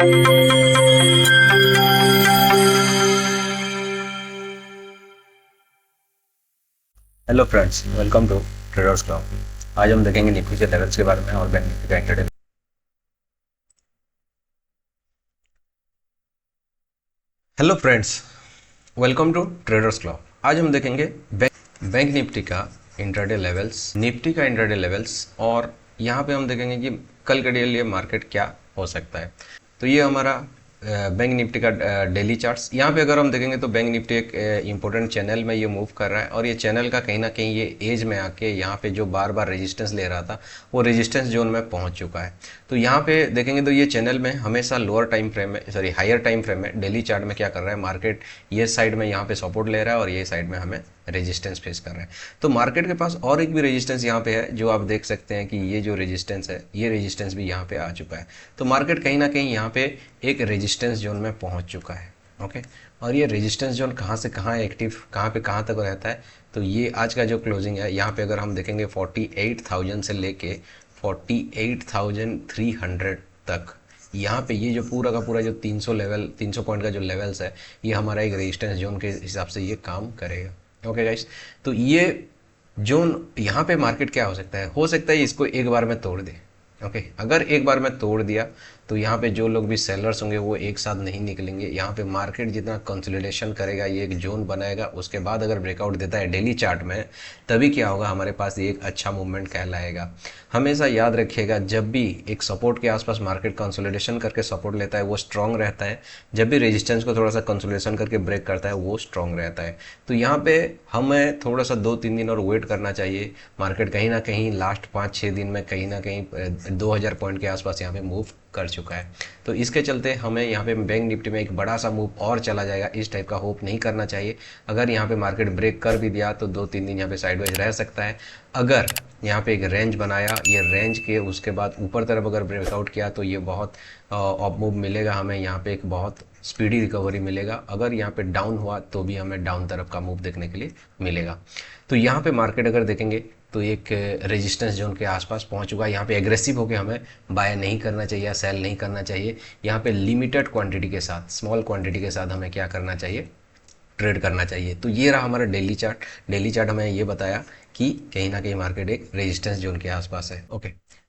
Hello friends, welcome to traders club. आज हम देखेंगे निफ्टी के लेवल्स के बारे में और बैंक निफ्टी का intraday. Hello friends, welcome to traders club. आज हम देखेंगे बैंक निफ्टी का इंट्राडे लेवल्स, निफ्टी का इंट्राडे लेवल्स, और यहाँ पे हम देखेंगे कि कल के लिए मार्केट क्या हो सकता है। तो ये हमारा बैंक निफ्टी का डेली चार्ट्स। यहाँ पे अगर हम देखेंगे तो बैंक निफ्टी एक इंपॉर्टेंट चैनल में ये मूव कर रहा है, और ये चैनल का कहीं ना कहीं ये एज में आके यहाँ पे जो बार बार रेजिस्टेंस ले रहा था वो रेजिस्टेंस जोन में पहुंच चुका है। तो यहाँ पे देखेंगे तो ये चैनल में हमेशा लोअर टाइम फ्रेम में, सॉरी हायर टाइम फ्रेम में, डेली चार्ट में क्या कर रहा है, मार्केट ये साइड में यहाँ पे सपोर्ट ले रहा है और ये साइड में हमें रेजिस्टेंस फेस कर रहा है। तो मार्केट के पास और एक भी रेजिस्टेंस यहाँ पे है, जो आप देख सकते हैं कि ये जो रेजिस्टेंस है, ये रेजिस्टेंस भी यहाँ पे आ चुका है। तो मार्केट कहीं ना कहीं यहाँ पे एक रेजिस्टेंस जोन में पहुंच चुका है। ओके, और ये रेजिस्टेंस जोन कहाँ से कहाँ एक्टिव, कहाँ पे कहाँ तक रहता है, तो ये आज का जो क्लोजिंग है यहाँ पे अगर हम देखेंगे 48,000 से लेके 48,300 तक, यहाँ पे ये जो पूरा का पूरा जो 300 पॉइंट का जो लेवल्स है, ये हमारा एक रेजिस्टेंस जोन के हिसाब से ये काम करेगा। ओके गाइस, तो ये जोन यहाँ पे मार्केट क्या हो सकता है इसको एक बार में तोड़ दे। ओके, अगर एक बार में तोड़ दिया तो यहाँ पे जो लोग भी सेलर्स होंगे वो एक साथ नहीं निकलेंगे। यहाँ पे मार्केट जितना कंसोलिडेशन करेगा, ये एक जोन बनाएगा, उसके बाद अगर ब्रेकआउट देता है डेली चार्ट में, तभी क्या होगा, हमारे पास ये एक अच्छा मूवमेंट कहलाएगा। हमेशा याद रखिएगा, जब भी एक सपोर्ट के आसपास मार्केट कंसोलिडेशन करके सपोर्ट लेता है वो स्ट्रांग रहता है, जब भी रेजिस्टेंस को थोड़ा सा कंसोलिडेशन करके ब्रेक करता है वो स्ट्रांग रहता है। तो यहाँ पे हमें थोड़ा सा 2-3 दिन और वेट करना चाहिए। मार्केट कहीं ना कहीं लास्ट 5-6 दिन में कहीं ना कहीं 2000 पॉइंट के आसपास यहाँ पे मूव कर चुका है। तो इसके चलते हमें यहाँ पे बैंक निफ्टी में एक बड़ा सा मूव और चला जाएगा, इस टाइप का होप नहीं करना चाहिए। अगर यहाँ पे मार्केट ब्रेक कर भी दिया तो 2-3 दिन यहाँ पे साइडवेज रह सकता है। अगर यहाँ पे एक रेंज बनाया, ये रेंज के उसके बाद ऊपर तरफ अगर ब्रेकआउट किया तो ये बहुत अप मूव मिलेगा हमें, यहाँ पे एक बहुत स्पीडी रिकवरी मिलेगा। अगर यहाँ पे डाउन हुआ तो भी हमें डाउन तरफ का मूव देखने के लिए मिलेगा। तो यहाँ पे मार्केट अगर देखेंगे तो एक रेजिस्टेंस जोन के आसपास पहुंच चुका है। यहाँ पे एग्रेसिव होकर हमें बाय नहीं करना चाहिए या सेल नहीं करना चाहिए। यहाँ पे लिमिटेड क्वांटिटी के साथ, स्मॉल क्वांटिटी के साथ हमें क्या करना चाहिए, ट्रेड करना चाहिए। तो ये रहा हमारा डेली चार्ट। डेली चार्ट हमें ये बताया कि कहीं ना कहीं मार्केट एक रेजिस्टेंस जोन के आसपास है। ओके,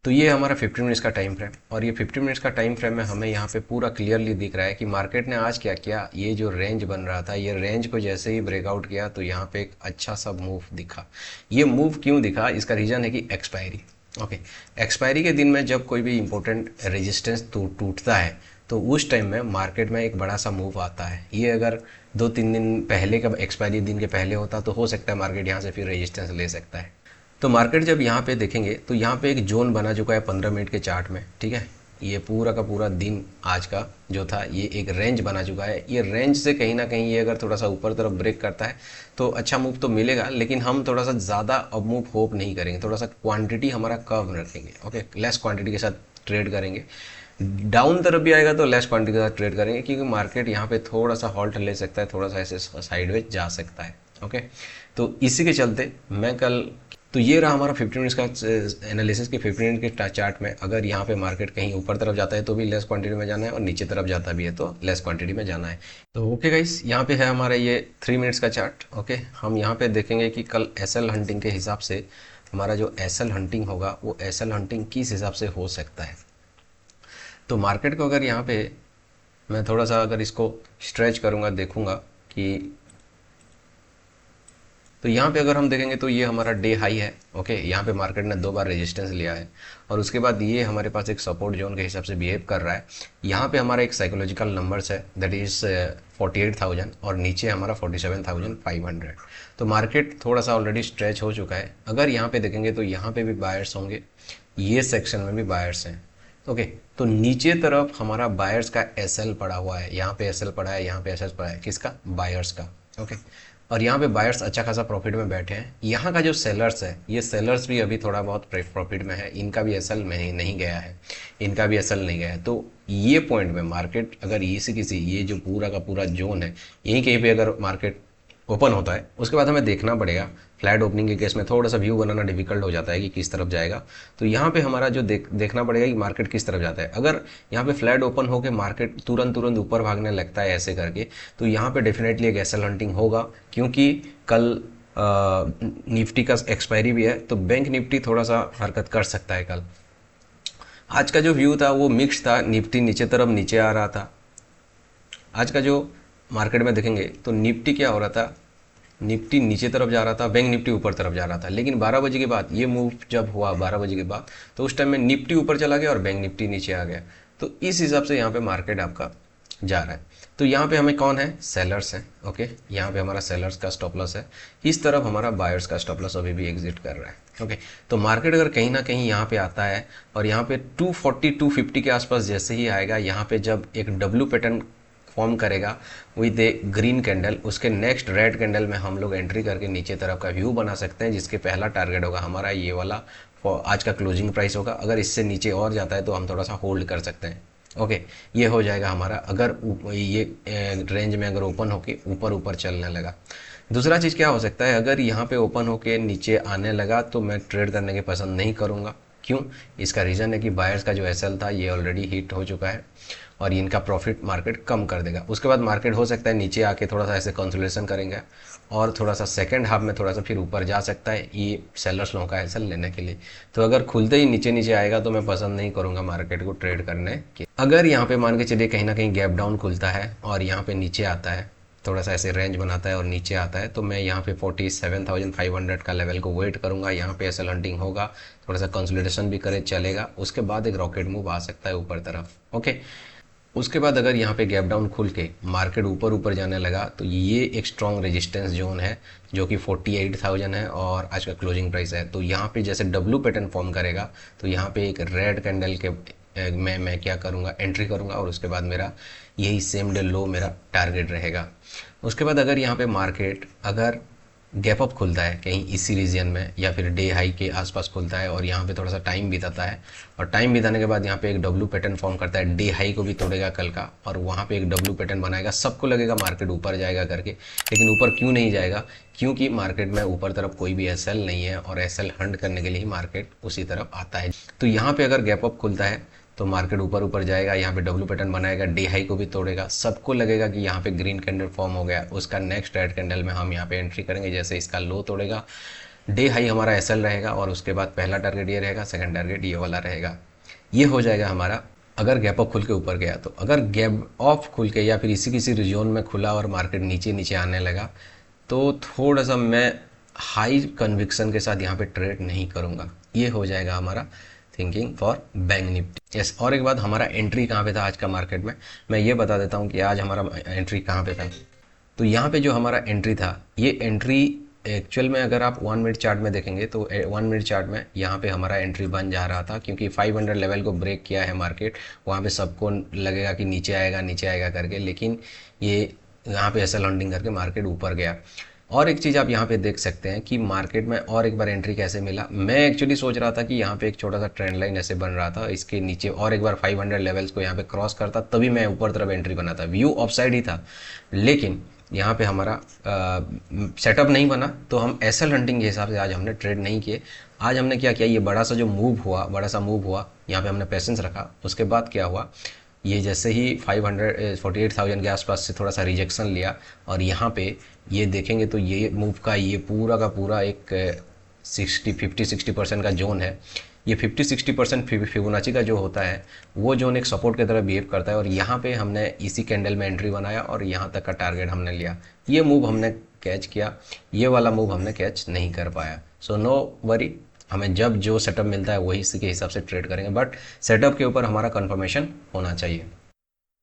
तो ये हमारा 15 मिनट्स का टाइम फ्रेम, और ये 15 मिनट्स का टाइम फ्रेम में हमें यहाँ पे पूरा क्लियरली दिख रहा है कि मार्केट ने आज क्या किया। ये जो रेंज बन रहा था, ये रेंज को जैसे ही ब्रेकआउट किया तो यहाँ पे एक अच्छा सा मूव दिखा। ये मूव क्यों दिखा, इसका रीज़न है कि एक्सपायरी। ओके, एक्सपायरी के दिन में जब कोई भी इंपॉर्टेंट रेजिस्टेंस टूटता है तो उस टाइम में मार्केट में एक बड़ा सा मूव आता है। ये अगर 2-3 दिन पहले का, एक्सपायरी दिन के पहले होता तो हो सकता है मार्केट यहाँ से फिर रेजिस्टेंस ले सकता है। तो मार्केट जब यहाँ पे देखेंगे तो यहाँ पे एक जोन बना चुका है 15 मिनट के चार्ट में। ठीक है, ये पूरा का पूरा दिन आज का जो था ये एक रेंज बना चुका है। ये रेंज से कहीं ना कहीं ये अगर थोड़ा सा ऊपर तरफ ब्रेक करता है तो अच्छा मूव तो मिलेगा, लेकिन हम थोड़ा सा ज़्यादा अब मूव होप नहीं करेंगे, थोड़ा सा क्वांटिटी हमारा कम रखेंगे। ओके, लेस क्वांटिटी के साथ ट्रेड करेंगे। डाउन तरफ भी आएगा तो लेस क्वांटिटी के साथ ट्रेड करेंगे, क्योंकि मार्केट यहाँ पे थोड़ा सा हॉल्ट ले सकता है, थोड़ा सा ऐसे साइडवेज जा सकता है। ओके, तो इसी के चलते मैं कल, तो ये रहा हमारा 15 मिनट्स का एनालिसिस के 15 मिनट के चार्ट में। अगर यहाँ पे मार्केट कहीं ऊपर तरफ जाता है तो भी लेस क्वांटिटी में जाना है, और नीचे तरफ जाता भी है तो लेस क्वांटिटी में जाना है। तो ओके गाइस, यहाँ पे है हमारा ये 3 मिनट्स का चार्ट। ओके, हम यहाँ पे देखेंगे कि कल एसएल हंटिंग के हिसाब से हमारा जो एसएल हंटिंग होगा वो एसएल हंटिंग किस हिसाब से हो सकता है। तो मार्केट को अगर यहाँ पे मैं थोड़ा सा अगर इसको स्ट्रेच करूँगा, देखूँगा कि, तो यहाँ पे अगर हम देखेंगे तो ये हमारा डे हाई है। ओके, यहाँ पे मार्केट ने 2 बार रेजिस्टेंस लिया है, और उसके बाद ये हमारे पास एक सपोर्ट जोन के हिसाब से बिहेव कर रहा है। यहाँ पे हमारा एक साइकोलॉजिकल नंबर्स है, दैट इज़ 48,000, और नीचे हमारा 47,500। तो मार्केट थोड़ा सा ऑलरेडी स्ट्रेच हो चुका है। अगर यहाँ पे देखेंगे तो यहाँ पे भी बायर्स होंगे, ये सेक्शन में भी बायर्स हैं। ओके, तो नीचे तरफ हमारा बायर्स का एसएल पड़ा हुआ है, यहाँ पे एसएल पड़ा है, यहाँ पे एसएल पड़ा है, किसका, बायर्स का। ओके, और यहाँ पे बायर्स अच्छा खासा प्रॉफिट में बैठे हैं। यहाँ का जो सेलर्स है, ये सेलर्स भी अभी थोड़ा बहुत प्रॉफिट में है, इनका भी एसएल में नहीं गया है, इनका भी एसएल नहीं गया है। तो ये पॉइंट में मार्केट अगर इसी किसी, ये जो पूरा का पूरा जोन है, यहीं कहीं पे अगर मार्केट ओपन होता है उसके बाद हमें देखना पड़ेगा। फ्लैट ओपनिंग के केस में थोड़ा सा व्यू बनाना डिफिकल्ट हो जाता है कि किस तरफ जाएगा। तो यहाँ पे हमारा जो देखना पड़ेगा कि मार्केट किस तरफ जाता है। अगर यहाँ पे फ्लैट ओपन होकर मार्केट तुरंत तुरंत ऊपर भागने लगता है ऐसे करके, तो यहाँ पे डेफिनेटली एक एसएल हंटिंग होगा, क्योंकि कल निफ्टी का एक्सपायरी भी है, तो बैंक निफ्टी थोड़ा सा हरकत कर सकता है कल। आज का जो व्यू था वो मिक्स था, निफ्टी नीचे तरफ नीचे आ रहा था। आज का जो मार्केट में देखेंगे तो निफ्टी क्या हो रहा था, निफ्टी नीचे तरफ जा रहा था, बैंक निफ्टी ऊपर तरफ जा रहा था। लेकिन 12 बजे के बाद ये मूव जब हुआ 12 बजे के बाद, तो उस टाइम में निफ्टी ऊपर चला गया और बैंक निफ्टी नीचे आ गया। तो इस हिसाब से यहाँ पे मार्केट आपका जा रहा है। तो यहाँ पे हमें कौन है, सेलर्स है। ओके, यहाँ पे हमारा सेलर्स का स्टॉप लॉस है, इस तरफ हमारा बायर्स का स्टॉप लॉस अभी भी एग्जिट कर रहा है। ओके, तो मार्केट अगर कहीं ना कहीं यहाँ पे आता है और यहाँ पे 240 250 के आसपास जैसे ही आएगा, यहाँ पे जब एक डब्ल्यू पैटर्न फॉर्म करेगा विद ए ग्रीन कैंडल, उसके नेक्स्ट रेड कैंडल में हम लोग एंट्री करके नीचे तरफ का व्यू बना सकते हैं, जिसके पहला टारगेट होगा हमारा ये वाला आज का क्लोजिंग प्राइस होगा। अगर इससे नीचे और जाता है तो हम थोड़ा सा होल्ड कर सकते हैं। ओके, ये हो जाएगा हमारा, अगर ये रेंज में अगर ओपन होके ऊपर ऊपर चलने लगा। दूसरा चीज़ क्या हो सकता है, अगर यहाँ पे ओपन होके नीचे आने लगा तो मैं ट्रेड करने के पसंद नहीं करूँगा। क्यों, इसका रीज़न है कि बायर्स का जो एसएल था ये ऑलरेडी हिट हो चुका है और इनका प्रॉफिट मार्केट कम कर देगा। उसके बाद मार्केट हो सकता है नीचे आके थोड़ा सा ऐसे कंसोलिडेशन करेंगे और थोड़ा सा सेकंड हाफ में थोड़ा सा फिर ऊपर जा सकता है ये सेलर्स लोगों का एसएल लेने के लिए। तो अगर खुलते ही नीचे नीचे आएगा तो मैं पसंद नहीं करूँगा मार्केट को ट्रेड करने के। अगर यहाँ पे मान के चलिए कहीं ना कहीं गैप डाउन खुलता है और यहाँ पे नीचे आता है, थोड़ा सा ऐसे रेंज बनाता है और नीचे आता है, तो मैं यहाँ पे 47,500 का लेवल को वेट करूँगा। यहाँ पे एसएल हंटिंग होगा, थोड़ा सा कंसोलिडेशन भी करे चलेगा, उसके बाद एक रॉकेट मूव आ सकता है ऊपर तरफ। ओके, उसके बाद अगर यहाँ पे गैप डाउन खुल के मार्केट ऊपर ऊपर जाने लगा तो ये एक स्ट्रॉन्ग रेजिस्टेंस जोन है जो कि 48,000 है और आज का क्लोजिंग प्राइस है। तो यहाँ पे जैसे डब्ल्यू पैटर्न फॉर्म करेगा तो यहाँ पे एक रेड कैंडल के मैं क्या करूँगा, एंट्री करूँगा और उसके बाद मेरा यही सेम डे लो मेरा टारगेट रहेगा। उसके बाद अगर यहाँ पे मार्केट अगर गैप अप खुलता है कहीं इसी रीजन में या फिर डे हाई के आसपास खुलता है और यहाँ पे थोड़ा सा टाइम बिताता है और टाइम बिताने के बाद यहाँ पे एक डब्ल्यू पैटर्न फॉर्म करता है, डे हाई को भी तोड़ेगा कल का और वहाँ पे एक डब्ल्यू पैटर्न बनाएगा, सबको लगेगा मार्केट ऊपर जाएगा करके। लेकिन ऊपर क्यों नहीं जाएगा, क्योंकि मार्केट में ऊपर तरफ कोई भी एसएल नहीं है और एसएल हंट करने के लिए ही मार्केट उसी तरफ आता है। तो यहाँ पे अगर गैप अप खुलता है तो मार्केट ऊपर ऊपर जाएगा, यहाँ पे डब्ल्यू पैटर्न बनाएगा, डे हाई को भी तोड़ेगा, सबको लगेगा कि यहाँ पे ग्रीन कैंडल फॉर्म हो गया। उसका नेक्स्ट रेड कैंडल में हम यहाँ पे एंट्री करेंगे, जैसे इसका लो तोड़ेगा, डे हाई हमारा एसएल रहेगा और उसके बाद पहला टारगेट ये रहेगा, सेकंड टारगेट ये वाला रहेगा। ये हो जाएगा हमारा अगर गैप अप खुल के ऊपर गया। तो अगर गैप ऑफ खुल के या फिर इसी किसी रीजन में खुला और मार्केट नीचे नीचे आने लगा तो थोड़ा सा मैं हाई कन्विक्शन के साथ यहाँ पे ट्रेड नहीं करूँगा। ये हो जाएगा हमारा thinking for bank Nifty. Yes, और एक बात, हमारा एंट्री कहाँ पे था आज का मार्केट में, मैं ये बता देता हूँ कि आज हमारा एंट्री कहाँ पे था। तो यहाँ पे जो हमारा एंट्री था, ये एंट्री एक्चुअल में अगर आप 1 मिनट चार्ट में देखेंगे तो 1 मिनट चार्ट में यहाँ पे हमारा एंट्री बन जा रहा था, क्योंकि 500 लेवल को ब्रेक किया है मार्केट। वहाँ पे सबको लगेगा कि नीचे आएगा करके, लेकिन ये यहाँ पे एसएल हंटिंग करके मार्केट ऊपर गया। और एक चीज़ आप यहाँ पे देख सकते हैं कि मार्केट में और एक बार एंट्री कैसे मिला। मैं एक्चुअली सोच रहा था कि यहाँ पे एक छोटा सा ट्रेंड लाइन ऐसे बन रहा था, इसके नीचे और एक बार 500 लेवल्स को यहाँ पे क्रॉस करता तभी मैं ऊपर तरफ एंट्री बना था। व्यू ऑफ साइड ही था, लेकिन यहाँ पे हमारा सेटअप नहीं बना, तो हम एसएल हंटिंग के हिसाब से आज हमने ट्रेड नहीं किए। आज हमने क्या किया, ये बड़ा सा मूव हुआ, यहाँ पे हमने पेशेंस रखा। उसके बाद क्या हुआ, ये जैसे ही 48,000 के आसपास से थोड़ा सा रिजेक्शन लिया और यहाँ पे ये देखेंगे तो ये मूव का ये पूरा का पूरा एक 50-60% का जोन है। ये 50-60% फिबोनाची का जो होता है वो जोन एक सपोर्ट की तरह बिहेव करता है और यहाँ पे हमने इसी कैंडल में एंट्री बनाया और यहाँ तक का टारगेट हमने लिया। ये मूव हमने कैच किया, ये वाला मूव हमने कैच नहीं कर पाया। सो नो वरी, हमें जब जो सेटअप मिलता है वही इसी के हिसाब से ट्रेड करेंगे, बट सेटअप के ऊपर हमारा कंफर्मेशन होना चाहिए।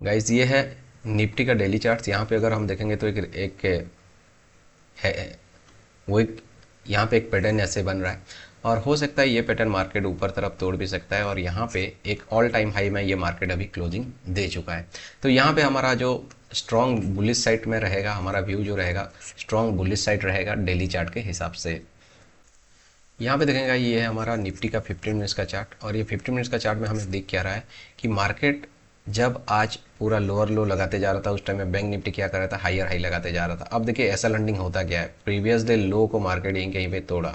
गाइस, ये है निफ्टी का डेली चार्ट्स। यहाँ पे अगर हम देखेंगे तो एक है वो एक यहाँ पे एक पैटर्न ऐसे बन रहा है और हो सकता है ये पैटर्न मार्केट ऊपर तरफ तोड़ भी सकता है और यहाँ पे एक ऑल टाइम हाई में ये मार्केट अभी क्लोजिंग दे चुका है। तो यहाँ पे हमारा जो स्ट्रॉन्ग बुलिश साइड में रहेगा, हमारा व्यू जो रहेगा स्ट्रॉन्ग बुलिश साइड रहेगा डेली चार्ट के हिसाब से। यहाँ पे देखेंगे ये है हमारा निफ्टी का 15 मिनट्स का चार्ट और ये 15 मिनट्स का चार्ट में हमें दिख क्या रहा है कि मार्केट जब आज पूरा लोअर लो लगाते जा रहा था उस टाइम में बैंक निफ्टी क्या कर रहा था, हायर हाई लगाते जा रहा था। अब देखिए एसएल लंडिंग होता क्या है, प्रीवियस डे लो को मार्केट यहीं कहीं पे तोड़ा,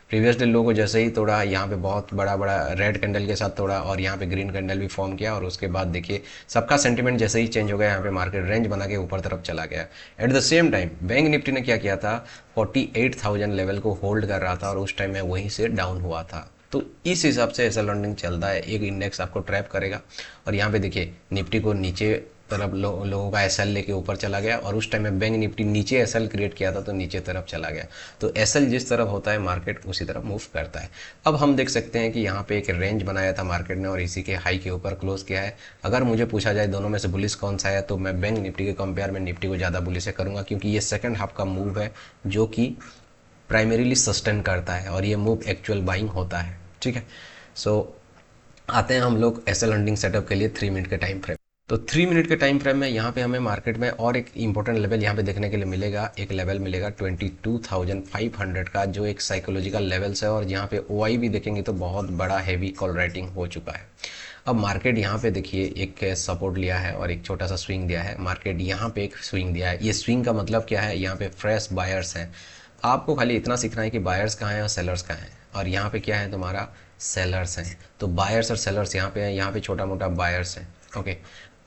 प्रीवियस डे लो को जैसे ही तोड़ा यहाँ पे बहुत बड़ा बड़ा रेड कैंडल के साथ तोड़ा और यहाँ पे ग्रीन कैंडल भी फॉर्म किया, और उसके बाद देखिए सबका सेंटीमेंट जैसे ही चेंज हो गया, यहाँ पे मार्केट रेंज बना के ऊपर तरफ चला गया। At the same time bank Nifty ने क्या किया था, 48,000 लेवल को होल्ड कर रहा था और उस टाइम में वहीं से डाउन हुआ था। तो इस हिसाब से एसएल लॉन्डिंग चलता है, एक इंडेक्स आपको ट्रैप करेगा। और यहाँ पे देखिए निफ्टी को नीचे तरफ लोगों का एसएल लेके ऊपर चला गया, और उस टाइम में बैंक निफ्टी नीचे एसएल क्रिएट किया था तो नीचे तरफ चला गया। तो एसएल जिस तरफ होता है मार्केट उसी तरफ मूव करता है। अब हम देख सकते हैं कि यहाँ पे एक रेंज बनाया था मार्केट ने और इसी के हाई के ऊपर क्लोज किया है। अगर मुझे पूछा जाए दोनों में से बुलिश कौन सा है, तो मैं बैंक निफ्टी के कंपेयर में निफ्टी को ज़्यादा बुलिश करूँगा, क्योंकि ये सेकेंड हाफ का मूव है जो कि प्राइमरीली सस्टेन करता है और ये मूव एक्चुअल बाइंग होता है। ठीक है, सो आते हैं हम लोग एसएल लॉन्डिंग सेटअप के लिए 3 मिनट के टाइम फ्रेम। तो 3 मिनट के टाइम फ्रेम में यहाँ पे हमें मार्केट में और एक इंपॉर्टेंट लेवल यहाँ पे देखने के लिए मिलेगा। एक लेवल मिलेगा 22,500 का, जो एक साइकोलॉजिकल लेवल्स है, और यहाँ पे ओआई भी देखेंगे तो बहुत बड़ा हैवी कॉल राइटिंग हो चुका है। अब मार्केट यहाँ पे देखिए एक सपोर्ट लिया है और एक छोटा सा स्विंग दिया है। मार्केट यहाँ पे एक स्विंग दिया है। ये स्विंग का मतलब क्या है, यहाँ पे फ्रेश बायर्स हैं। आपको खाली इतना सीखना है कि बायर्स कहाँ हैं और सेलर्स कहाँ हैं, और यहाँ पे क्या है तुम्हारा सेलर्स हैं। तो बायर्स और सेलर्स यहाँ पे हैं, यहाँ पे छोटा मोटा बायर्स हैं। ओके,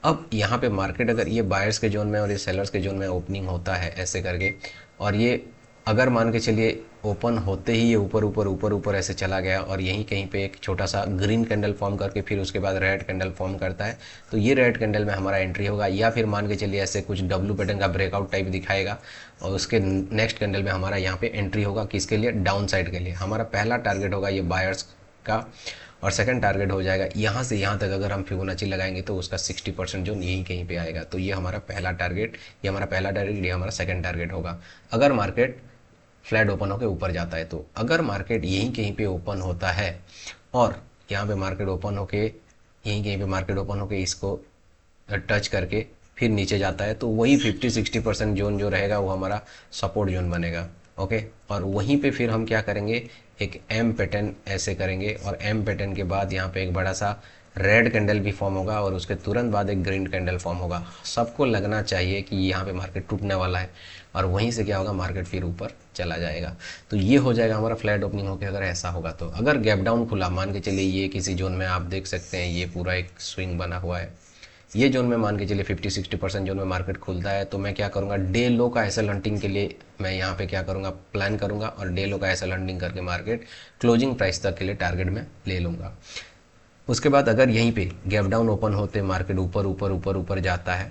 अब यहाँ पे मार्केट अगर ये बायर्स के जोन में और ये सेलर्स के जोन में ओपनिंग होता है ऐसे करके, और ये अगर मान के चलिए ओपन होते ही ये ऊपर ऊपर ऊपर ऊपर ऐसे चला गया और यहीं कहीं पे एक छोटा सा ग्रीन कैंडल फॉर्म करके फिर उसके बाद रेड कैंडल फॉर्म करता है, तो ये रेड कैंडल में हमारा एंट्री होगा। या फिर मान के चलिए ऐसे कुछ डब्लू पैटर्न का ब्रेकआउट टाइप दिखाएगा और उसके नेक्स्ट कैंडल में हमारा यहाँ पे एंट्री होगा। किसके लिए, डाउन साइड के लिए। हमारा पहला टारगेट होगा ये बायर्स का, और सेकंड टारगेट हो जाएगा यहाँ से यहाँ तक अगर हम फिबोनाची लगाएंगे तो उसका 60% जोन यहीं कहीं पे आएगा। तो ये हमारा पहला टारगेट, ये हमारा पहला टारगेट, ये हमारा सेकंड टारगेट होगा अगर मार्केट फ्लैट ओपन होकर ऊपर जाता है। तो अगर मार्केट यहीं कहीं पे ओपन होता है और यहाँ पे मार्केट ओपन होके यहीं कहीं पे मार्केट ओपन होके इसको टच करके फिर नीचे जाता है, तो वही 50-60% जोन जो रहेगा वो हमारा सपोर्ट जोन बनेगा। ओके, और वहीं पे फिर हम क्या करेंगे, एक एम पैटर्न ऐसे करेंगे, और एम पैटर्न के बाद यहाँ पे एक बड़ा सा रेड कैंडल भी फॉर्म होगा और उसके तुरंत बाद एक ग्रीन कैंडल फॉर्म होगा। सबको लगना चाहिए कि यहाँ पे मार्केट टूटने वाला है, और वहीं से क्या होगा, मार्केट फिर ऊपर चला जाएगा। तो ये हो जाएगा हमारा फ्लैट ओपनिंग होकर अगर ऐसा होगा तो। अगर गैप डाउन खुला, मान के चलिए ये किसी जोन में आप देख सकते हैं ये पूरा एक स्विंग बना हुआ है, ये जोन में मान के चलिए 50-60% जोन में मार्केट खुलता है, तो मैं क्या करूँगा, डे लो का एसएल हंटिंग के लिए मैं यहाँ पे क्या करूँगा, प्लान करूँगा, और डे लो का एसएल हंटिंग करके मार्केट क्लोजिंग प्राइस तक के लिए टारगेट में ले लूँगा। उसके बाद अगर यहीं पे गैप डाउन ओपन होते मार्केट ऊपर ऊपर ऊपर ऊपर जाता है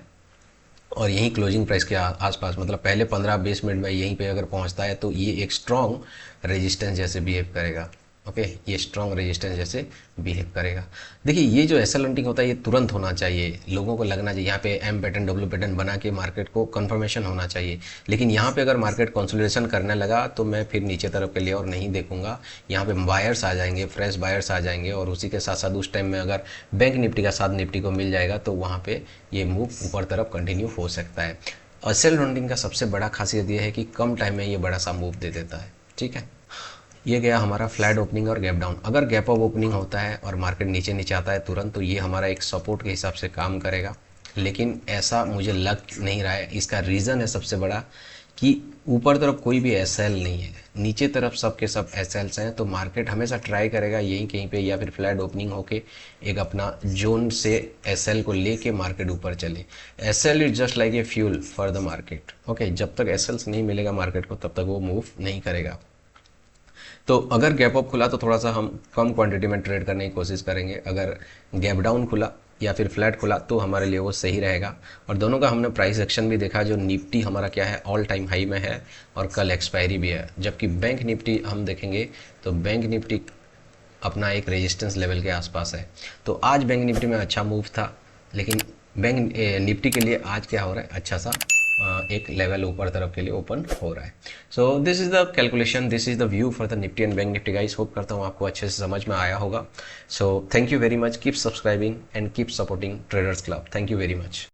और यहीं क्लोजिंग प्राइस के आसपास, मतलब पहले 15-20 मिनट में यहीं पे अगर पहुंचता है, तो ये एक स्ट्रॉन्ग रेजिस्टेंस जैसे बिहेव करेगा। ओके, ये स्ट्रॉन्ग रेजिस्टेंस जैसे बिहेव करेगा। देखिए ये जो एसएल हंटिंग होता है ये तुरंत होना चाहिए, लोगों को लगना चाहिए यहाँ पे एम पैटर्न डब्ल्यू पैटर्न बना के मार्केट को कंफर्मेशन होना चाहिए। लेकिन यहाँ पे अगर मार्केट कंसोलिडेशन करने लगा तो मैं फिर नीचे तरफ के लिए और नहीं देखूंगा। यहाँ पे बायर्स आ जाएंगे, फ्रेश बायर्स आ जाएंगे, और उसी के साथ साथ उस टाइम में अगर बैंक निफ्टी का साथ निफ्टी को मिल जाएगा तो वहाँ पे ये मूव ऊपर तरफ कंटिन्यू हो सकता है। एसएल हंटिंग का सबसे बड़ा खासियत ये है कि कम टाइम में ये बड़ा सा मूव दे देता है। ठीक है, ये गया हमारा फ्लैट ओपनिंग और गैप डाउन। अगर गैप अप ओपनिंग होता है और मार्केट नीचे नीचे आता है तुरंत, तो ये हमारा एक सपोर्ट के हिसाब से काम करेगा। लेकिन ऐसा मुझे लग नहीं रहा है। इसका रीज़न है सबसे बड़ा कि ऊपर तरफ कोई भी एसएल नहीं है, नीचे तरफ सब के सब एसएल्स हैं। तो मार्केट हमेशा ट्राई करेगा यहीं कहीं पे या फिर फ्लैट ओपनिंग होके एक अपना जोन से एसएल को लेके मार्केट ऊपर चले। SL is just like a fuel for the market. Okay, जब तक एसएल्स नहीं मिलेगा मार्केट को तब तक वो मूव नहीं करेगा। तो अगर गैप अप खुला तो थोड़ा सा हम कम क्वांटिटी में ट्रेड करने की कोशिश करेंगे। अगर गैप डाउन खुला या फिर फ्लैट खुला तो हमारे लिए वो सही रहेगा। और दोनों का हमने प्राइस एक्शन भी देखा, जो निफ्टी हमारा क्या है, ऑल टाइम हाई में है और कल एक्सपायरी भी है। जबकि बैंक निफ्टी हम देखेंगे तो बैंक निफ्टी अपना एक रेजिस्टेंस लेवल के आसपास है। तो आज बैंक निफ्टी में अच्छा मूव था, लेकिन बैंक निफ्टी के लिए आज क्या हो रहा है, अच्छा सा एक लेवल ऊपर तरफ के लिए ओपन हो रहा है। So this is the calculation, this is the view for the Nifty and bank Nifty guys. Hope करता हूँ आपको अच्छे से समझ में आया होगा। So thank you very much, keep subscribing and keep supporting traders club. Thank you very much.